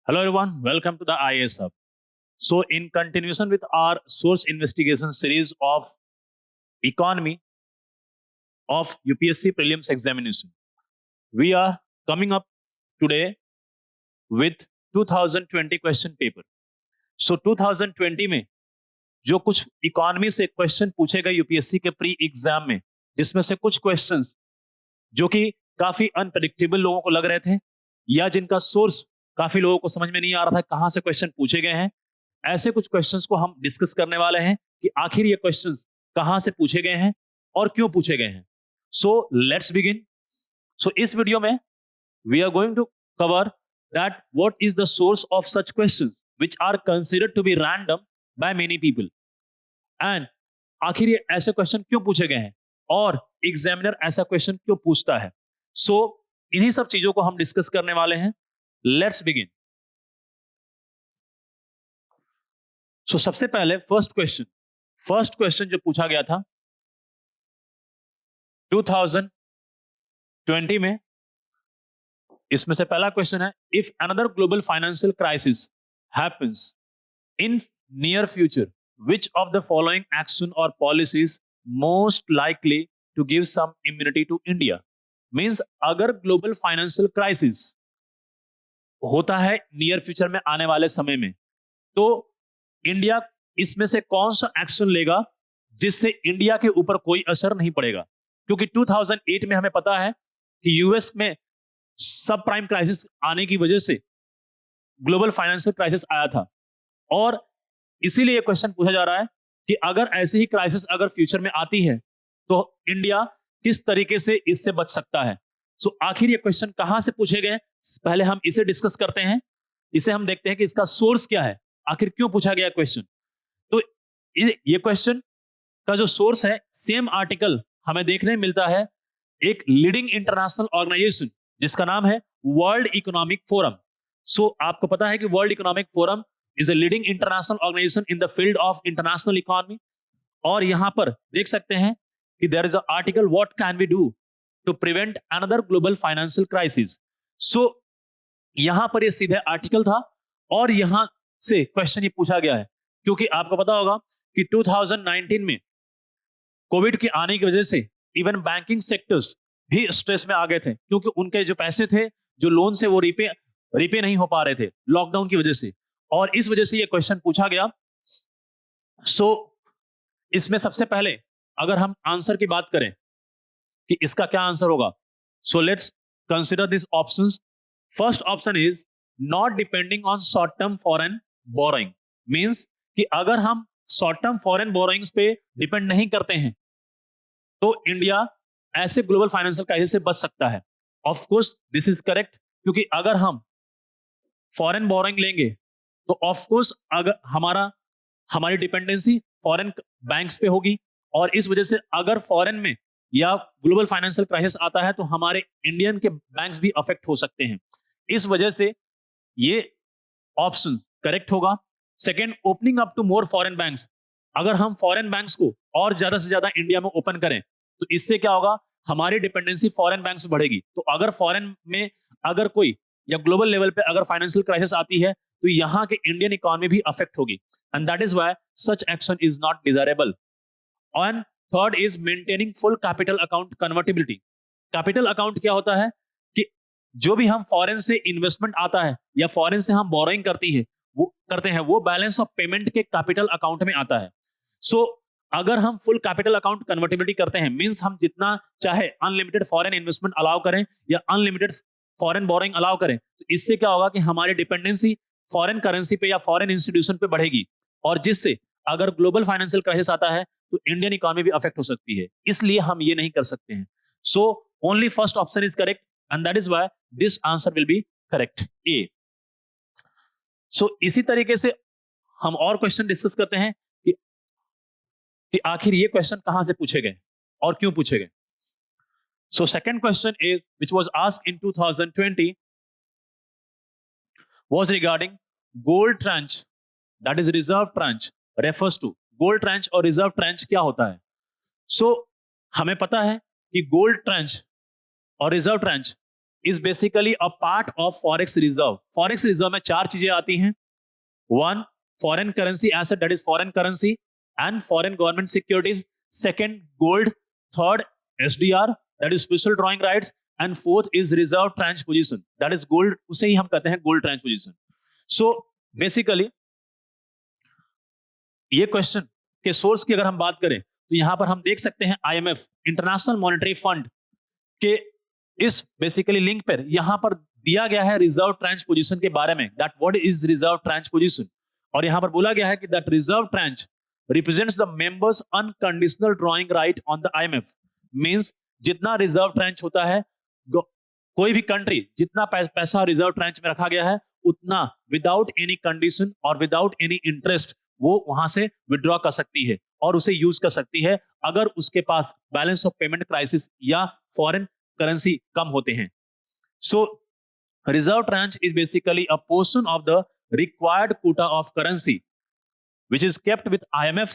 Hello everyone, welcome to the IAS Hub. So, in continuation with our source investigation series of economy of UPSC prelims examination, we are coming up today with 2020 question paper. So, 2020 में जो कुछ economy से question पूछे गए UPSC के pre exam में, जिसमें से कुछ क्वेश्चंस जो कि काफी अनप्रेडिक्टेबल लोगों को लग रहे थे या जिनका सोर्स काफी लोगों को समझ में नहीं आ रहा था कहां से क्वेश्चन पूछे गए हैं, ऐसे कुछ क्वेश्चंस को हम डिस्कस करने वाले हैं कि आखिर ये क्वेश्चंस कहां से पूछे गए हैं और क्यों पूछे गए हैं. So let's begin. सो इस वीडियो में we are going to cover that what is the source of such questions which are considered to be random by many people and आखिर ये ऐसे क्वेश्चन क्यों पूछे गए हैं और एग्जामिनर ऐसा क्वेश्चन क्यों पूछता है. सो इन्हीं सब चीजों को हम डिस्कस करने वाले हैं. Let's begin. सो सबसे पहले फर्स्ट क्वेश्चन जो पूछा गया था 2020 में, इसमें से पहला क्वेश्चन है, if another global financial crisis happens in near future which of the following action or policies most likely to give some immunity to India. Means अगर ग्लोबल फाइनेंशियल क्राइसिस होता है नियर फ्यूचर में आने वाले समय में, तो इंडिया इसमें से कौन सा एक्शन लेगा जिससे इंडिया के ऊपर कोई असर नहीं पड़ेगा. क्योंकि 2008 में हमें पता है कि यूएस में सब प्राइम क्राइसिस आने की वजह से ग्लोबल फाइनेंशियल क्राइसिस आया था और इसीलिए क्वेश्चन पूछा जा रहा है कि अगर ऐसी ही क्राइसिस अगर फ्यूचर में आती है तो इंडिया किस तरीके से इससे बच सकता है. सो आखिर ये क्वेश्चन कहां से पूछे गए, पहले हम इसे डिस्कस करते हैं. इसे हम देखते हैं कि इसका सोर्स क्या है, आखिर क्यों पूछा गया क्वेश्चन. तो ये क्वेश्चन का जो सोर्स है, सेम आर्टिकल हमें देखने मिलता है एक लीडिंग इंटरनेशनल ऑर्गेनाइजेशन जिसका नाम है वर्ल्ड इकोनॉमिक फोरम. सो आपको पता है कि world economic forum is a leading international organization in the field of international economy. और यहां पर देख सकते हैं कि there is an article what can we do to prevent another global financial crisis. So यहां पर ये सीधे आर्टिकल था और यहां से क्वेश्चन ये पूछा गया है क्योंकि आपको पता होगा कि 2019 में कोविड के आने की वजह से इवन बैंकिंग सेक्टर्स भी स्ट्रेस में आ गए थे क्योंकि उनके जो पैसे थे, जो लोन से वो रिपे नहीं हो पा रहे थे लॉकडाउन की वजह से, और इस वजह से ये क्वेश्चन पूछा गया. सो इसमें सबसे पहले अगर हम आंसर की बात करें कि इसका क्या आंसर होगा, so let's consider this options. First option is not depending on short term foreign borrowing. Means कि अगर हम शॉर्ट टर्म फॉरेन बोरोइंग्स पे डिपेंड नहीं करते हैं तो इंडिया ऐसे ग्लोबल फाइनेंशियल क्राइसिस से बच सकता है. Of course this is correct क्योंकि अगर हम फॉरेन बोरोइंग लेंगे तो ऑफ कोर्स अगर हमारी डिपेंडेंसी फॉरेन बैंक्स पे होगी और इस वजह से अगर फॉरेन में या ग्लोबल फाइनेंशियल क्राइसिस आता है तो हमारे इंडियन के बैंक्स भी अफेक्ट हो सकते हैं. इस वजह से ये ऑप्शन करेक्ट होगा. Second, opening up to more foreign banks. अगर हम फॉरेन बैंक्स को और ज्यादा से ज्यादा इंडिया में ओपन करें तो इससे क्या होगा, हमारी डिपेंडेंसी फॉरेन बैंक से बढ़ेगी. तो अगर फॉरेन में अगर कोई या ग्लोबल लेवल पे अगर फाइनेंशियल क्राइसिस आती है तो यहां के इंडियन इकोनॉमी भी अफेक्ट होगी and that is why such action is not desirable. And third is maintaining full capital account convertibility. Capital account क्या होता है कि जो भी हम फॉरेन से इन्वेस्टमेंट आता है या फॉरेन से हम बोरोइंग करते हैं वो बैलेंस ऑफ पेमेंट के कैपिटल अकाउंट में आता है. सो अगर हम फुल कैपिटल अकाउंट कन्वर्टिबिलिटी करते हैं मींस हम जितना चाहे अनलिमिटेड फॉरेन इन्वेस्टमेंट अलाउ करें या अनलिमिटेड फॉरेन बोरोइंग अलाउ करें, तो इससे क्या होगा कि हमारी डिपेंडेंसी फॉरेन करेंसी पे या फॉरेन इंस्टीट्यूशन पे बढ़ेगी और जिससे अगर ग्लोबल फाइनेंशियल क्राइसिस आता है तो इंडियन इकोनॉमी भी अफेक्ट हो सकती है. इसलिए हम ये नहीं कर सकते हैं. So only first option is correct and that is why this answer will be correct, A. सो इसी तरीके से हम और क्वेश्चन डिस्कस करते हैं कि आखिर ये क्वेश्चन कहां से पूछे गए और क्यों पूछे गए. So second question is which was asked in 2020 was regarding gold tranche, that is reserve tranche, refers to gold tranche और reserve tranche क्या होता है. So हमें पता है कि gold tranche और reserve tranche is basically a part of forex reserve. Forex reserve में चार चीजें आती हैं. One, foreign currency asset, that is foreign currency and foreign government securities. Second, gold. Third, SDR, that is special drawing rights. And fourth is reserve tranche position, that is gold. उसे ही हम कहते हैं gold tranche position. So basically ये question के source की अगर हम बात करें तो यहां पर हम देख सकते हैं IMF, इंटरनेशनल मॉनेटरी फंड के इस बेसिकली लिंक पर यहां पर दिया गया है रिजर्व ट्रांच पोजीशन के बारे में, that what is reserve tranche position. और यहां पर बोला गया है कि that reserve tranche represents the members unconditional drawing right on the IMF. Means जितना रिजर्व ट्रांच होता है, कोई भी कंट्री जितना पैसा रिजर्व ट्रांच में रखा गया है उतना विदाउट एनी कंडीशन और विदाउट एनी इंटरेस्ट वो वहां से विड्रॉ कर सकती है और उसे यूज कर सकती है अगर उसके पास बैलेंस ऑफ पेमेंट क्राइसिस या फॉरेन करेंसी कम होते हैं. So reserve tranche is basically a portion of the required quota of currency which is kept with IMF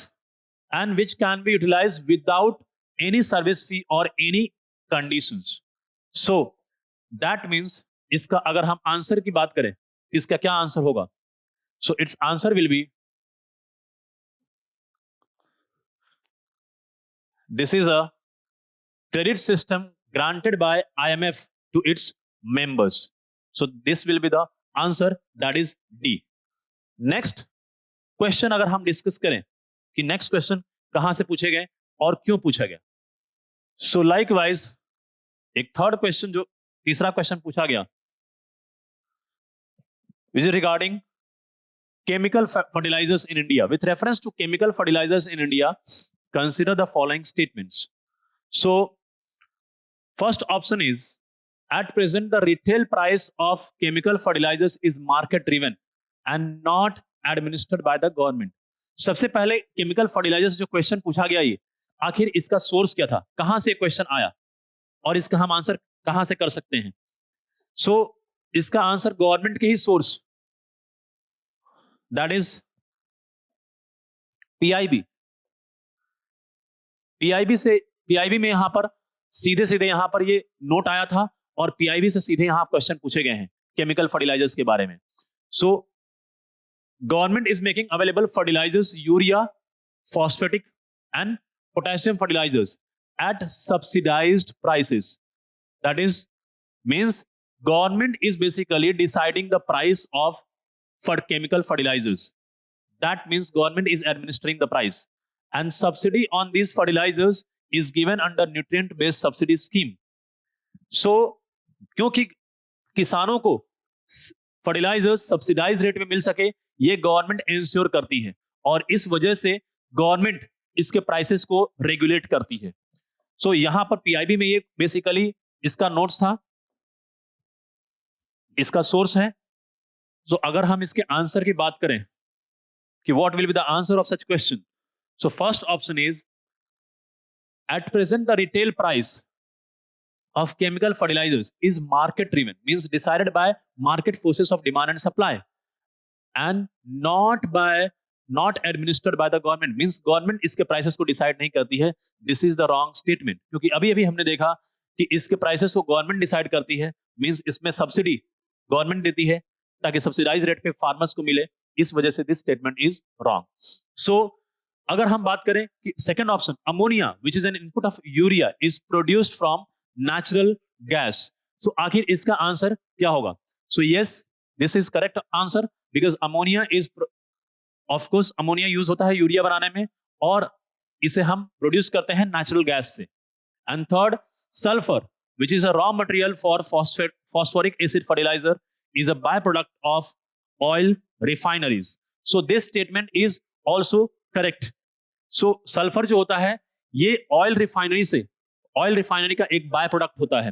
and which can be utilized without any service fee or any conditions. So that means इसका अगर हम answer की बात करें, इसका क्या answer होगा? So its answer will be, this is a credit system granted by IMF to its members. So this will be the answer, that is D. Next question अगर हम डिस्कस करें कि नेक्स्ट क्वेश्चन कहां से पूछे गए और क्यों पूछा गया. सो लाइकवाइज एक थर्ड क्वेश्चन, जो तीसरा क्वेश्चन पूछा गया, which is regarding chemical fertilizers in India. With reference to chemical fertilizers in India, consider the following statements. So first option is, at present the retail price of chemical fertilizers is market driven and not administered by the government. सबसे पहले chemical fertilisers जो question पूछा गया, ये आखिर इसका source क्या था, कहां से क्वेश्चन आया और इसका हम आंसर कहां से कर सकते हैं. सो इसका आंसर गवर्नमेंट के ही source, that is PIB. PIB में यहां पर सीधे यहां पर ये नोट आया था और PIB से सीधे यहां क्वेश्चन पूछे गए हैं केमिकल फर्टिलाइजर्स के बारे में. सो government is making available fertilizers, urea, phosphatic and potassium fertilizers at subsidized prices. That is, means government is basically deciding the price of chemical fertilizers. That means government is administering the price, and subsidy on these fertilizers is given under nutrient based subsidy scheme. So क्योंकि किसानों को fertilisers subsidise rate में मिल सके, ये government ensure करती है और इस वजह से गवर्नमेंट इसके प्राइसेस को रेगुलेट करती है. सो यहां पर PIB में ये बेसिकली इसका नोट्स था, इसका सोर्स है. सो अगर हम इसके आंसर की बात करें कि what will be the answer of such question, so first option is, at present the retail price of chemical fertilizers is market driven, means decided by market forces of demand and supply and not administered by the government, means government इसके prices को decide नहीं करती है. This is the wrong statement, क्योंकि अभी हमने देखा कि इसके prices को government decide करती है, means इसमें subsidy government देती है ताकि subsidized rate पे farmers को मिले. इस वजह से this statement is wrong. So अगर हम बात करें कि second option, ammonia which is an input of urea is produced from natural gas. So आखिर इसका आंसर क्या होगा? So yes, this is correct answer because ammonia is, of course ammonia use होता है यूरिया बनाने में और इसे हम प्रोड्यूस करते हैं नेचुरल गैस से. And third, sulfur which is a raw material for phosphoric acid fertilizer is a byproduct of oil refineries. So this statement is also correct. So sulfur जो होता है ये ऑयल रिफाइनरी का एक by product होता है,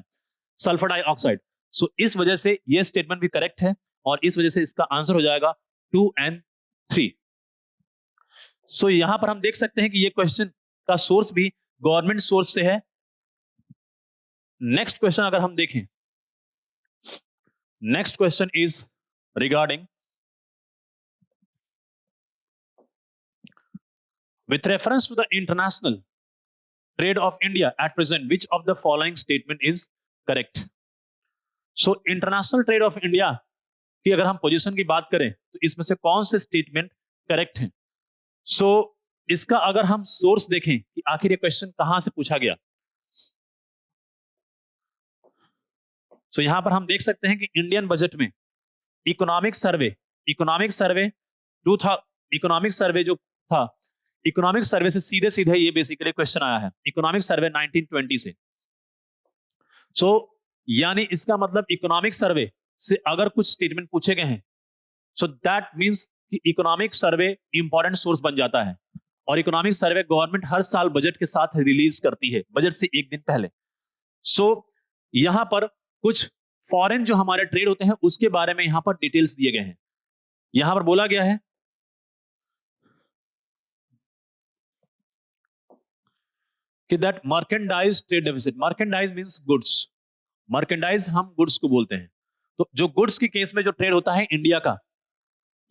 sulphur dioxide. सो इस वजह से ये स्टेटमेंट भी करेक्ट है और इस वजह से इसका आंसर हो जाएगा 2 and 3. सो यहां पर हम देख सकते हैं कि ये क्वेश्चन का सोर्स भी गवर्नमेंट सोर्स से है. नेक्स्ट क्वेश्चन अगर हम देखें, next question is regarding with reference to the international trade of India at present, which of the following statement is correct? So international trade off India की अगर हम position की बात करें तो इसमें से कौन से स्टेटमेंट करेक्ट है? सो इसका अगर हम सोर्स देखें कि आखिर ये क्वेश्चन कहां से पूछा गया, सो यहां पर हम देख सकते हैं कि इंडियन बजट में इकोनॉमिक सर्वे टू था, इकोनॉमिक सर्वे जो था, इकोनॉमिक सर्वे से सीधे सीधे ये बेसिकली क्वेश्चन आया है, इकोनॉमिक सर्वे 1920 से। सो यानी इसका मतलब इकोनॉमिक सर्वे से अगर कुछ स्टेटमेंट पूछे गए हैं, सो दैट मींस कि इकोनॉमिक सर्वे इंपॉर्टेंट सोर्स बन जाता है। और इकोनॉमिक सर्वे गवर्नमेंट हर साल बजट के साथ रिलीज करती है, बजट से एक दिन पहले। सो यहां पर कुछ फॉरेन जो हमारे ट्रेड होते हैं उसके बारे में यहां पर डिटेल्स दिए गए हैं। यहां पर बोला गया है कि that merchandise trade deficit, merchandise means goods, merchandise हम गुड्स को बोलते हैं। तो जो गुड्स की केस में जो ट्रेड होता है इंडिया का,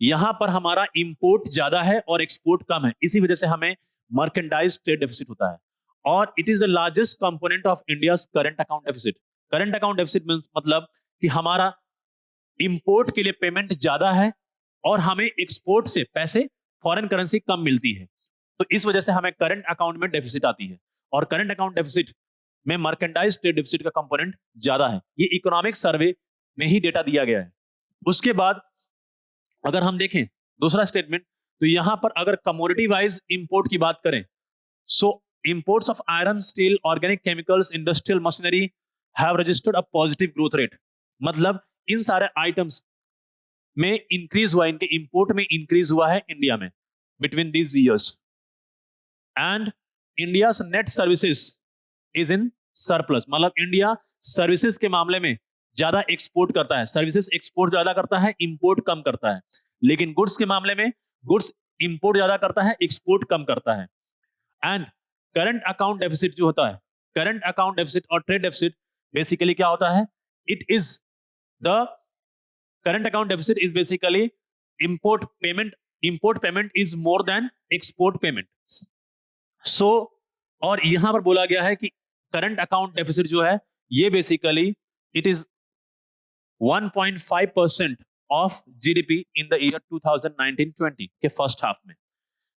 यहां पर हमारा इंपोर्ट ज्यादा है और एक्सपोर्ट कम है, इसी वजह से हमें मर्केंडाइज ट्रेड डेफिसिट होता है। और it is the largest component of India's current account deficit. Current account deficit means मतलब कि हमारा इंपोर्ट के लिए पेमेंट ज्यादा है और हमें एक्सपोर्ट से पैसे फॉरेन करेंसी कम मिलती है, तो इस वजह से हमें करंट अकाउंट में डेफिसिट आती है। और करंट अकाउंट डेफिसिट में मर्केंडाइज ट्रेड डेफिसिट का कंपोनेंट ज्यादा है। ये इकोनॉमिक सर्वे में ही डेटा दिया गया है। उसके बाद अगर हम देखें दूसरा स्टेटमेंट, तो यहां पर अगर कमोडिटी वाइज इंपोर्ट की बात करें, so imports of iron, steel, organic chemicals, industrial machinery have registered a positive growth rate. मतलब इन सारे आइटम्स में इंक्रीज हुआ, इनके इंपोर्ट में इंक्रीज हुआ है इंडिया में between these years. And India net services is in surplus, मतलब इंडिया सर्विसेज के मामले में ज्यादा एक्सपोर्ट करता है, सर्विसेज एक्सपोर्ट ज्यादा करता है, इंपोर्ट कम करता है। लेकिन गुड्स के मामले में गुड्स इंपोर्ट ज्यादा करता है, एक्सपोर्ट कम करता है। एंड करंट अकाउंट डेफिसिट जो होता है, करंट अकाउंट डेफिसिट और ट्रेड डेफिसिट बेसिकली क्या होता है, it is the current account deficit is basically import payment is more than export payment. So और यहां पर बोला गया है कि करंट अकाउंट डेफिसिट जो है ये basically it is 1.5% of GDP in the year 2019-20 के फर्स्ट हाफ में।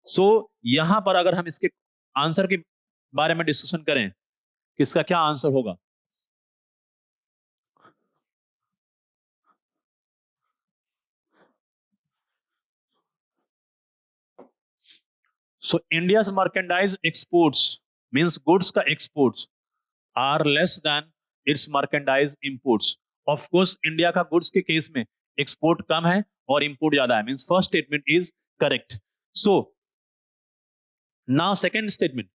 सो यहां पर अगर हम इसके आंसर के बारे में डिस्कशन करें कि इसका क्या आंसर होगा, so India's merchandise exports means goods का exports are less than its merchandise imports. Of course India का गुड्स के केस में एक्सपोर्ट कम है और इंपोर्ट ज्यादा है, means first statement is correct. So now second statement,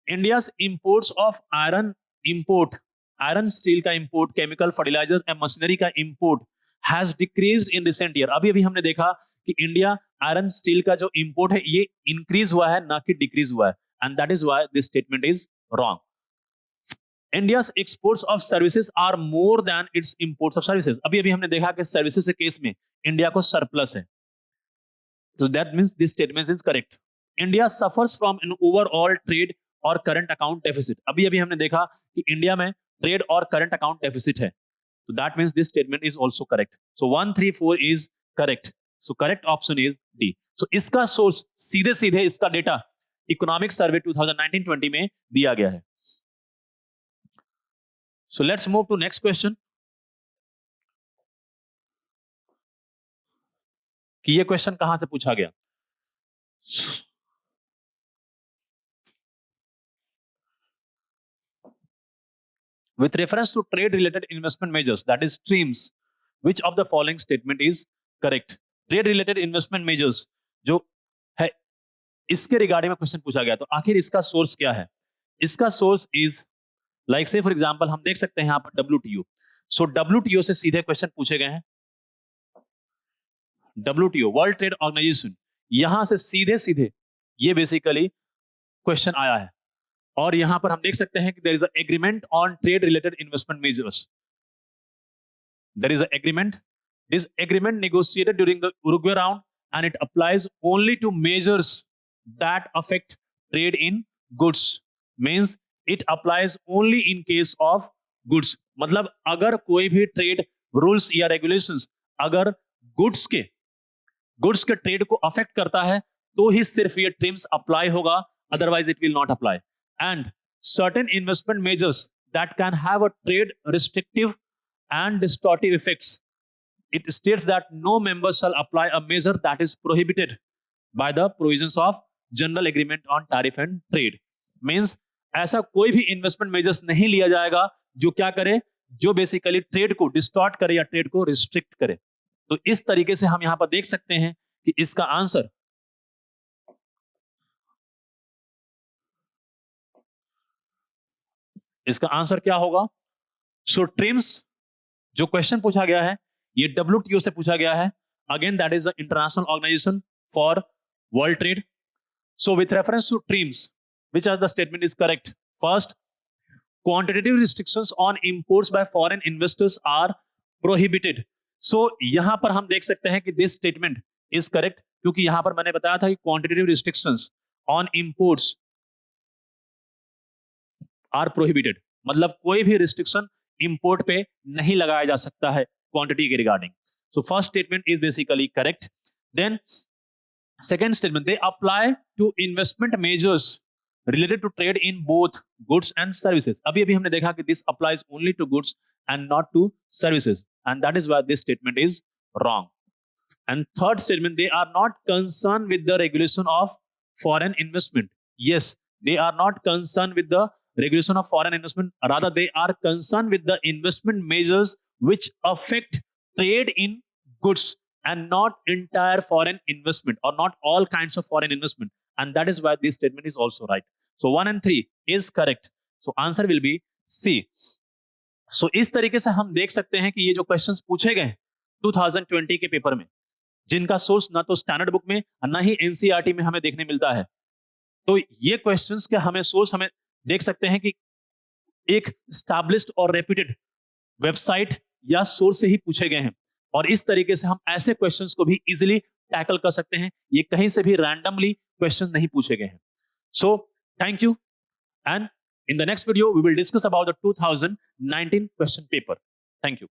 India's imports of iron, import iron steel का import, chemical fertilizer and machinery का import has decreased in recent year. अभी अभी हमने देखा कि इंडिया आयरन स्टील का जो इंपोर्ट है ये इंक्रीज हुआ है, ना कि डिक्रीज हुआ है, and that is why this statement is wrong. India's exports of services are more than its imports of services। अभी अभी हमने देखा कि सर्विसेज के केस में इंडिया को सरप्लस है, so that means this statement is correct। India suffers from an overall trade और करंट अकाउंट डेफिसिट। अभी अभी हमने देखा कि इंडिया में ट्रेड और करंट अकाउंट डेफिसिट है, so that means this statement is also correct। so 1 3 4 is correct, so correct option is D। so इसका सोर्स सीधे सीधे इसका डेटा इकोनॉमिक सर्वे 2019-20 में दिया गया है। So let's move to next question कि ये क्वेश्चन कहां से पूछा गया। With reference to trade related investment measures, that is streams, which of the following statement is correct? Trade related investment measures जो है इसके रिगार्डिंग में क्वेश्चन पूछा गया, तो आखिर इसका सोर्स क्या है? इसका सोर्स इज लाइक से फॉर एग्जांपल हम देख सकते हैं यहां पर WTO। सो WTO से सीधे क्वेश्चन पूछे गए हैं, WTO वर्ल्ड ट्रेड ऑर्गेनाइजेशन, यहां से सीधे सीधे ये बेसिकली क्वेश्चन आया है। और यहां पर हम देख सकते हैं कि there is a agreement on trade related investment measures, there is a agreement, this agreement negotiated during the Uruguay round and it applies only to measures that affect trade in goods, means it applies only in case of goods. मतलब अगर कोई भी trade rules या regulations अगर goods के trade को affect करता है तो ही सिर्फ ये ट्रिम्स अप्लाई होगा, otherwise it will not apply. And certain investment measures that can have a trade restrictive and distortive effects, it states that no member shall apply a measure that is prohibited by the provisions of general agreement on tariff and trade. Means ऐसा कोई भी investment measures नहीं लिया जाएगा जो क्या करे, जो बेसिकली ट्रेड को डिस्टॉर्ट करे या ट्रेड को रिस्ट्रिक्ट करे. तो इस तरीके से हम यहां पर देख सकते हैं कि इसका आंसर क्या होगा. सो ट्रिम्स जो क्वेश्चन पूछा गया है ये WTO से पूछा गया है. Again that is the international organization for world trade. So with reference to TRIMs which as the statement is correct. First, quantitative restrictions on imports by foreign investors are prohibited. So यहां पर हम देख सकते हैं कि this statement is correct क्योंकि यहां पर मैंने बताया था कि quantitative restrictions on imports are prohibited. मतलब कोई भी restriction import पे नहीं लगाया जा सकता है quantity के regarding. So first statement is basically correct. Then second statement, they apply to investment measures related to trade in both goods and services. अभी हमने देखा कि this applies only to goods and not to services, and that is why this statement is wrong. And third statement, they are not concerned with the regulation of foreign investment. Yes, they are not concerned with the regulation of foreign investment. Rather, they are concerned with the investment measures which affect trade in goods and not entire foreign investment or not all kinds of foreign investment. And that is why this statement is also right. So 1 and 3 is correct. So answer will be C. So इस तरीके से हम देख सकते हैं कि ये जो क्वेश्चंस पूछे गए 2020 के पेपर में, जिनका सोर्स ना तो स्टैंडर्ड बुक में ना ही एनसीईआरटी में हमें देखने मिलता है, तो ये क्वेश्चंस के हमें सोर्स हमें देख सकते हैं कि एक स्टैब्लिश्ड और रेप्यूटेड वेबसाइट या सोर्स से ही पूछे गए हैं. और इस तरीके से हम ऐसे क्वेश्चंस को भी इजीली टैकल कर सकते हैं. ये कहीं से भी रैंडमली क्वेश्चन नहीं पूछे गए हैं. So thank you, and in the next video we will discuss about the 2019 question paper. Thank you.